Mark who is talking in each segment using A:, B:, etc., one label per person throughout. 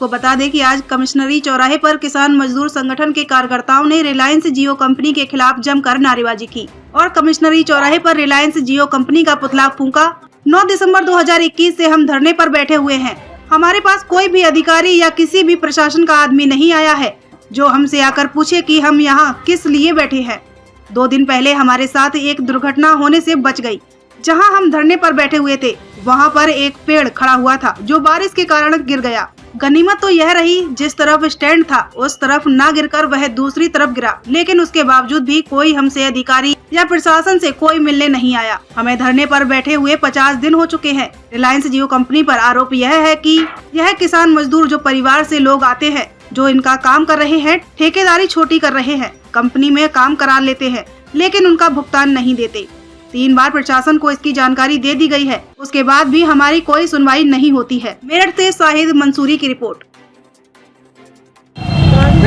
A: आपको बता दें कि आज कमिश्नरी चौराहे पर किसान मजदूर संगठन के कार्यकर्ताओं ने रिलायंस जियो कंपनी के खिलाफ जमकर नारेबाजी की और कमिश्नरी चौराहे पर रिलायंस जियो कंपनी का पुतला फूंका। 9 दिसंबर 2021 से हम धरने पर बैठे हुए हैं। हमारे पास कोई भी अधिकारी या किसी भी प्रशासन का आदमी नहीं आया है जो हमसे आकर पूछे कि हम यहाँ किस लिए बैठे हैं। 2 दिन पहले हमारे साथ एक दुर्घटना होने से बच गई। जहां हम धरने पर बैठे हुए थे वहां पर एक पेड़ खड़ा हुआ था जो बारिश के कारण गिर गया। गनीमत तो यह रही जिस तरफ स्टैंड था उस तरफ ना गिरकर वह दूसरी तरफ गिरा, लेकिन उसके बावजूद भी कोई हमसे अधिकारी या प्रशासन से कोई मिलने नहीं आया। हमें धरने पर बैठे हुए 50 दिन हो चुके हैं। रिलायंस जियो कंपनी पर आरोप यह है कि यह किसान मजदूर जो परिवार से लोग आते हैं, जो इनका काम कर रहे हैं, ठेकेदारी छोटी कर रहे हैं, कंपनी में काम करा लेते हैं लेकिन उनका भुगतान नहीं देते। 3 बार प्रशासन को इसकी जानकारी दे दी गई है, उसके बाद भी हमारी कोई सुनवाई नहीं होती है। मेरठ से शाहिद मंसूरी की रिपोर्ट।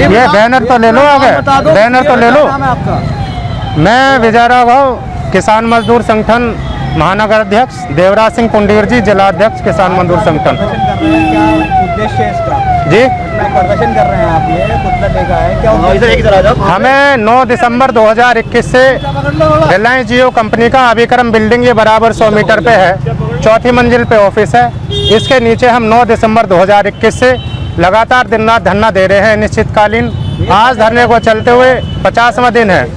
B: ये बैनर तो ले लो, आगे बैनर तो ले लो। मैं विजय राघव, किसान मजदूर संगठन महानगर अध्यक्ष, देवराज सिंह कुंडीर जी, जिला अध्यक्ष किसान मजदूर संगठन।
C: क्या उद्देश्य है इसका?
B: जी,
C: प्रदर्शन कर रहे हैं आप, ये पुतला टेका है क्या?
B: हमें 9 दिसंबर 2021 से रिलायंस जियो कंपनी का अभिक्रम बिल्डिंग, ये बराबर 100 मीटर पे है, 4थी मंजिल पे ऑफिस है। इसके नीचे हम 9 दिसंबर 2021 से लगातार दिन रात धरना दे रहे हैं निश्चितकालीन। आज धरने को चलते हुए 50वां दिन है।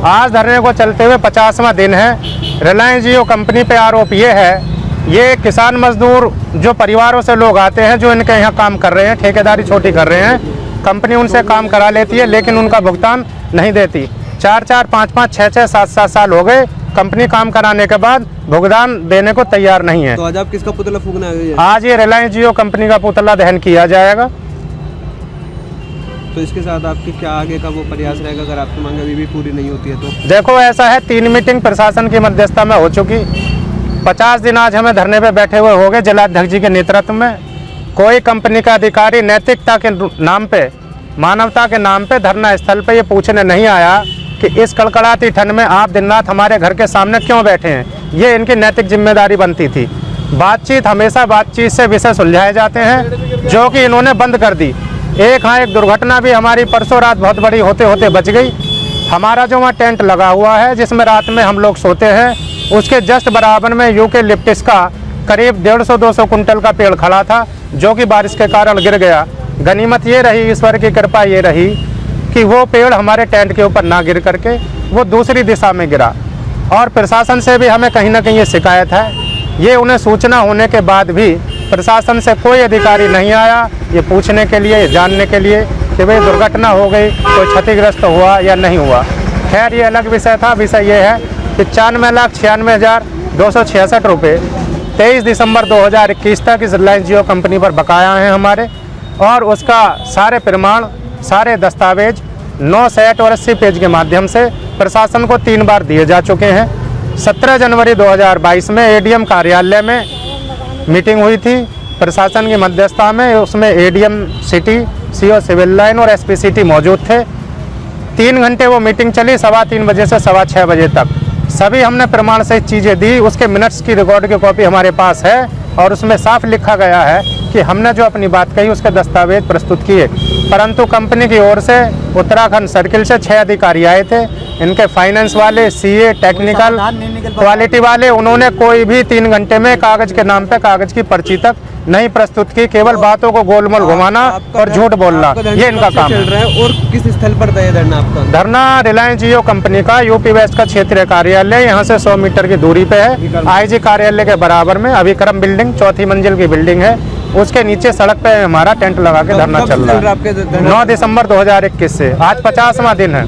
B: आज धरने को चलते हुए 50वां दिन है। रिलायंस जियो कंपनी पे आरोप ये है, ये किसान मजदूर जो परिवारों से लोग आते हैं, जो इनके यहाँ काम कर रहे हैं, ठेकेदारी छोटी कर रहे हैं, कंपनी उनसे काम करा लेती है लेकिन उनका भुगतान नहीं देती। 4-4, 5-5, 6-6, 7-7 साल हो गए कंपनी काम कराने के बाद भुगतान देने को तैयार नहीं है।
C: तो आज आप किसका पुतला फूंकना है?
B: आज ये रिलायंस जियो कंपनी का पुतला दहन किया जाएगा।
C: तो इसके साथ आपके क्या आगे का वो प्रयास रहेगा अगर आपकी मांग अभी भी पूरी नहीं होती है तो?
B: देखो, ऐसा है, 3 मीटिंग प्रशासन की मध्यस्थता में हो चुकी। 50 दिन आज हमें धरने पे बैठे हुए हो गए। जिलाध्यक्ष जी के नेतृत्व में कोई कंपनी का अधिकारी नैतिकता के नाम पे, मानवता के नाम पे धरना स्थल पे ये पूछने नहीं आया कि इस कड़कड़ाती ठंड में आप दिन रात हमारे घर के सामने क्यों बैठे हैं। ये इनकी नैतिक जिम्मेदारी बनती थी। बातचीत, हमेशा बातचीत से विषय सुलझाए जाते हैं, जो कि इन्होंने बंद कर दी। एक दुर्घटना भी हमारी परसों रात बहुत बड़ी होते होते बच गई। हमारा जो वहाँ टेंट लगा हुआ है जिसमें रात में हम लोग सोते हैं, उसके जस्ट बराबर में यूकेलिप्टस का करीब 150-200 कुंटल का पेड़ खड़ा था जो कि बारिश के कारण गिर गया। गनीमत ये रही, ईश्वर की कृपा ये रही कि वो पेड़ हमारे टेंट के ऊपर ना गिर करके वो दूसरी दिशा में गिरा। और प्रशासन से भी हमें कहीं ना कहीं ये शिकायत है। ये उन्हें सूचना होने के बाद भी प्रशासन से कोई अधिकारी नहीं आया ये पूछने के लिए, ये जानने के लिए कि भाई दुर्घटना हो गई, कोई क्षतिग्रस्त हुआ या नहीं हुआ। खैर, ये अलग विषय था। विषय ये है कि 94,96,266 रुपये 23 दिसंबर 2021 तक इस रिलायंस जियो कंपनी पर बकाया हैं हमारे, और उसका सारे प्रमाण, सारे दस्तावेज 9 सेट और 80 पेज के माध्यम से प्रशासन को 3 बार दिए जा चुके हैं। 17 जनवरी 2022 में एडीएम कार्यालय में मीटिंग हुई थी प्रशासन की मध्यस्थता में। उसमें ADM city, CO civil line और एसपी सिटी मौजूद थे। 3 घंटे वो मीटिंग चली, 3:15 बजे से 6:15 बजे तक। सभी हमने प्रमाण सहित चीज़ें दी। उसके मिनट्स की रिकॉर्ड की कॉपी हमारे पास है और उसमें साफ लिखा गया है कि हमने जो अपनी बात कही उसके दस्तावेज प्रस्तुत किए। परंतु कंपनी की ओर से उत्तराखंड सर्किल से 6 अधिकारी आए थे। इनके फाइनेंस वाले, सीए, टेक्निकल, क्वालिटी वाले, उन्होंने कोई भी 3 घंटे में कागज के नाम पे कागज की पर्ची तक नहीं प्रस्तुत की। केवल बातों को गोलमोल घुमाना और झूठ बोलना, ये इनका काम है।
C: और किस स्थल पर धरना आपका?
B: धरना रिलायंस जियो कंपनी का यूपी वेस्ट का क्षेत्रीय कार्यालय, यहाँ से 100 मीटर की दूरी पे है। आईजी कार्यालय के बराबर में अभिक्रम बिल्डिंग, 4थी मंजिल की बिल्डिंग है, उसके नीचे सड़क पे हमारा टेंट लगा के धरना चल रहा है। 9 दिसंबर 2021 से आज 50वां दिन है।